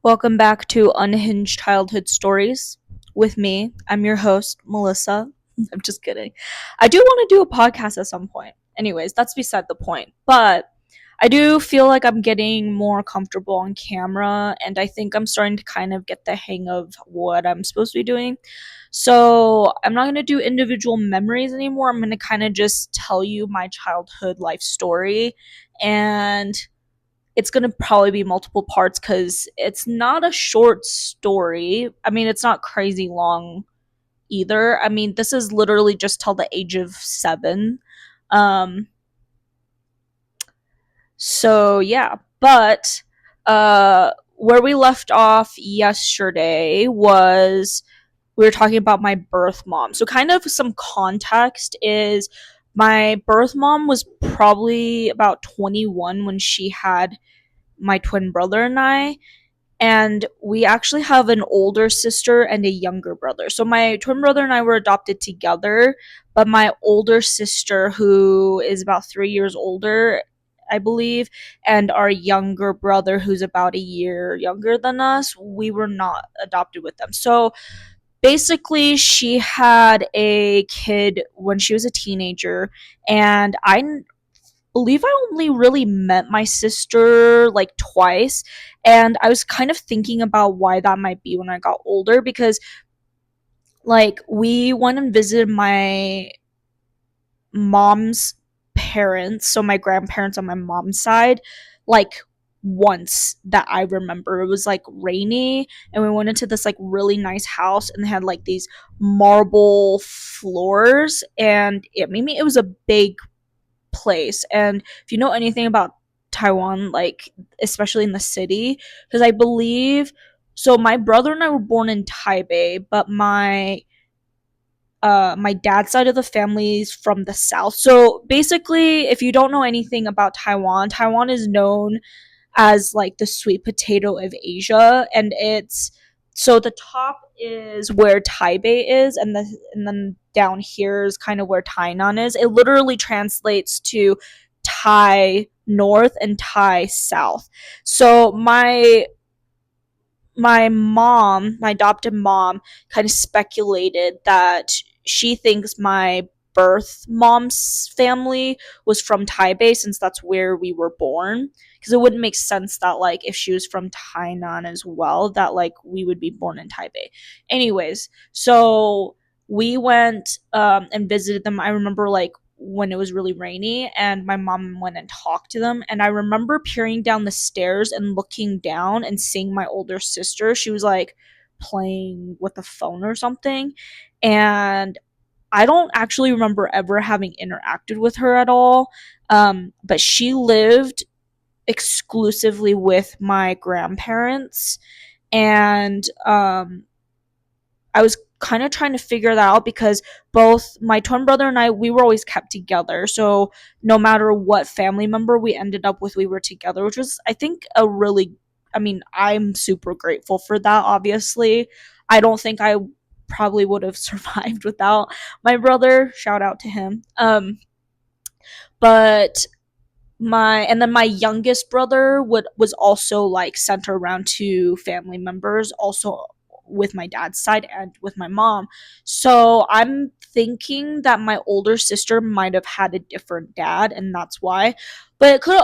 Welcome back to Unhinged Childhood Stories with me. I'm your host, Melissa. I'm just kidding. I do want to do a podcast at some point. Anyways, that's beside the point. But I do feel like I'm getting more comfortable on camera, and I think I'm starting to kind of get the hang of what I'm supposed to be doing. So I'm not going to do individual memories anymore. I'm going to kind of just tell you my childhood life story, and it's going to probably be multiple parts because it's not a short story. I mean, it's not crazy long either. I mean, this is literally just till the age of 7. Um, so yeah, but where we left off yesterday was we were talking about my birth mom. So kind of some context is my birth mom was probably about 21 when she had my twin brother and I, and we actually have an older sister and a younger brother. So my twin brother and I were adopted together, but my older sister, who is about 3 years older, I believe, and our younger brother, who's about a year younger than us, we were not adopted with them. So basically, she had a kid when she was a teenager, and I believe I only really met my sister like twice. And I was kind of thinking about why that might be when I got older because, like, we went and visited my mom's parents, so my grandparents on my mom's side, like once that I remember. It was like rainy, and we went into this like really nice house, and they had like these marble floors, and it was a big place. And if you know anything about Taiwan, like especially in the city, because I believe so my brother and I were born in Taipei, but my dad's side of the family is from the south. So basically, if you don't know anything about Taiwan, Taiwan is known as like the sweet potato of Asia, and it's so the top is where Taipei is, and then down here is kind of where Tainan is. It literally translates to Thai North and Thai South. So my adopted mom, kind of speculated that she thinks my birth mom's family was from Taipei since that's where we were born. Because it wouldn't make sense that, like, if she was from Tainan as well, that, like, we would be born in Taipei. Anyways, so we went and visited them. I remember, like, when it was really rainy, and my mom went and talked to them, and I remember peering down the stairs and looking down and seeing my older sister. She was like playing with a phone or something, and I don't actually remember ever having interacted with her at all. But she lived exclusively with my grandparents, and I was kind of trying to figure that out because both my twin brother and I, we were always kept together. So no matter what family member we ended up with, we were together, which was, I think, I mean, I'm super grateful for that, obviously. I don't think I probably would have survived without my brother. Shout out to him. But and then my youngest brother was also like centered around two family members, also with my dad's side and with my mom. So I'm thinking that my older sister might have had a different dad, and that's why. But it could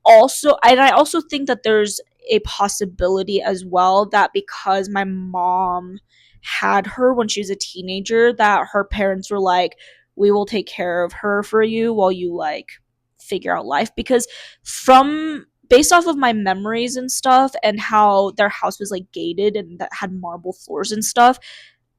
also, and I also think that there's a possibility as well that because my mom had her when she was a teenager, that her parents were like, we will take care of her for you while you like figure out life. Because from based off of my memories and stuff, and how their house was like gated and that had marble floors and stuff,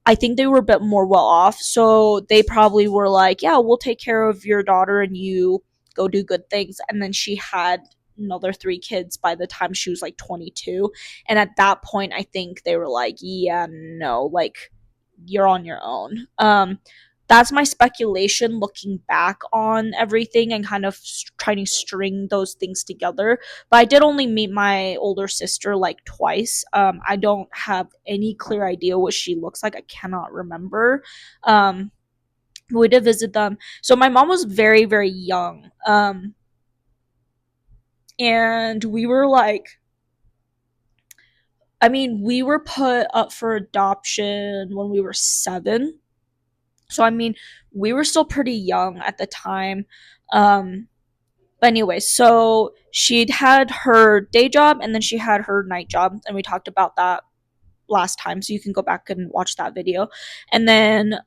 I think they were a bit more well off. So they probably were like, yeah, we'll take care of your daughter and you go do good things. And then she had another 3 kids by the time she was like 22. And at that point, I think they were like, yeah, no, like, you're on your own. That's my speculation looking back on everything and kind of trying to string those things together. But I did only meet my older sister like twice. I don't have any clear idea what she looks like. I cannot remember. We did visit them. So my mom was very, very young. And we were like, I mean, we were put up for adoption when we were 7. So I mean, we were still pretty young at the time. Um but anyway, so she'd had her day job and then she had her night job, and we talked about that last time, so you can go back and watch that video. And then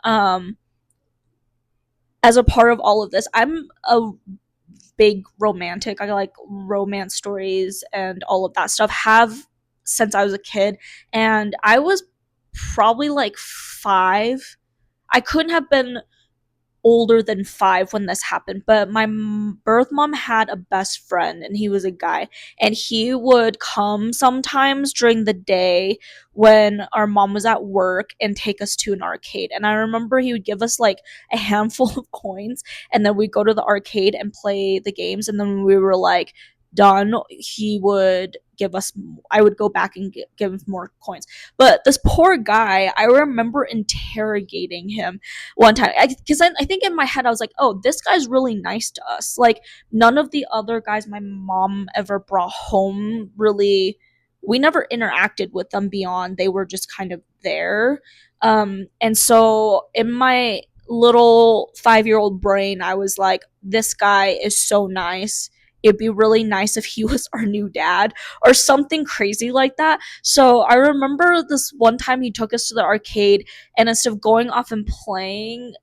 as a part of all of this, I'm a big romantic. I like romance stories and all of that stuff. Have since I was a kid, and I was probably like 5. I couldn't have been older than 5 when this happened, but my birth mom had a best friend, and he was a guy, and he would come sometimes during the day when our mom was at work and take us to an arcade. And I remember he would give us like a handful of coins, and then we'd go to the arcade and play the games, and then when we were like done, he would give us, I would go back and give more coins. But this poor guy, I remember interrogating him one time, because I think in my head I was like, oh, this guy's really nice to us. Like, none of the other guys my mom ever brought home really, we never interacted with them beyond they were just kind of there. And so in my little 5-year-old brain, I was like, this guy is so nice. It'd be really nice if he was our new dad or something crazy like that. So I remember this one time he took us to the arcade, and instead of going off and playing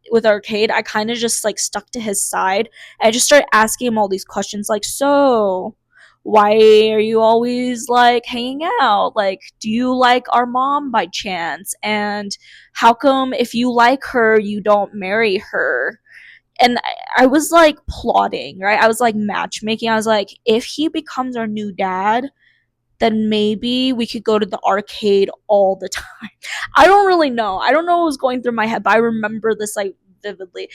with arcade, I kind of just like stuck to his side. I just started asking him all these questions, like, so why are you always like hanging out? Like, do you like our mom by chance? And how come if you like her, you don't marry her? And I was like plotting, right? I was like matchmaking. I was like, if he becomes our new dad, then maybe we could go to the arcade all the time. I don't really know. I don't know what was going through my head, but I remember this like vividly.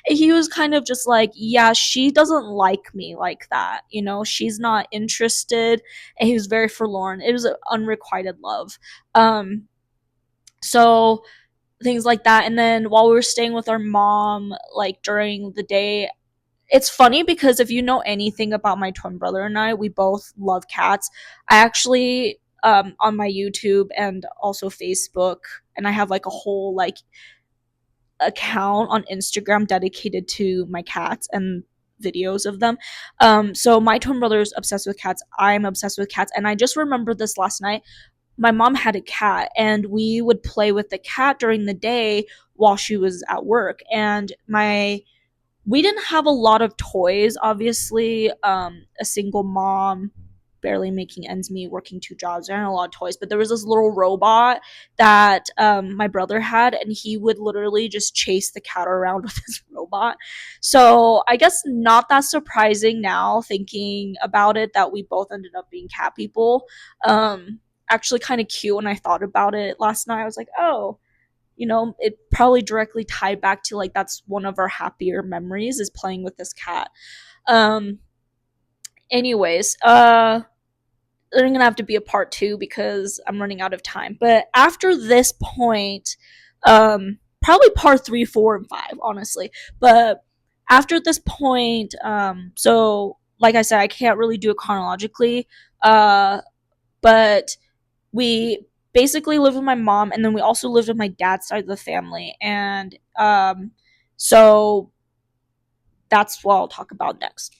He was kind of just like, yeah, she doesn't like me like that. She's not interested. And he was very forlorn. It was an unrequited love. Um, so things like that. And then while we were staying with our mom, like during the day, it's funny because if you know anything about my twin brother and I, we both love cats. I actually, on my YouTube and also Facebook, and I have like a whole like account on Instagram dedicated to my cats and videos of them. So my twin brother is obsessed with cats. I'm obsessed with cats, and I just remembered this last night. My mom had a cat, and we would play with the cat during the day while she was at work. And we didn't have a lot of toys, obviously. A single mom, barely making ends meet, working 2 jobs. There aren't a lot of toys, but there was this little robot that my brother had, and he would literally just chase the cat around with his robot. So I guess not that surprising now, thinking about it, that we both ended up being cat people. Actually, kind of cute when I thought about it last night. I was like, oh, it probably directly tied back to like that's one of our happier memories is playing with this cat. Um anyways, there's gonna have to be a part 2 because I'm running out of time. But after this point, probably part 3, 4, and 5, honestly. But after this point, so like I said, I can't really do it chronologically. But we basically lived with my mom, and then we also lived with my dad's side of the family. And so that's what I'll talk about next.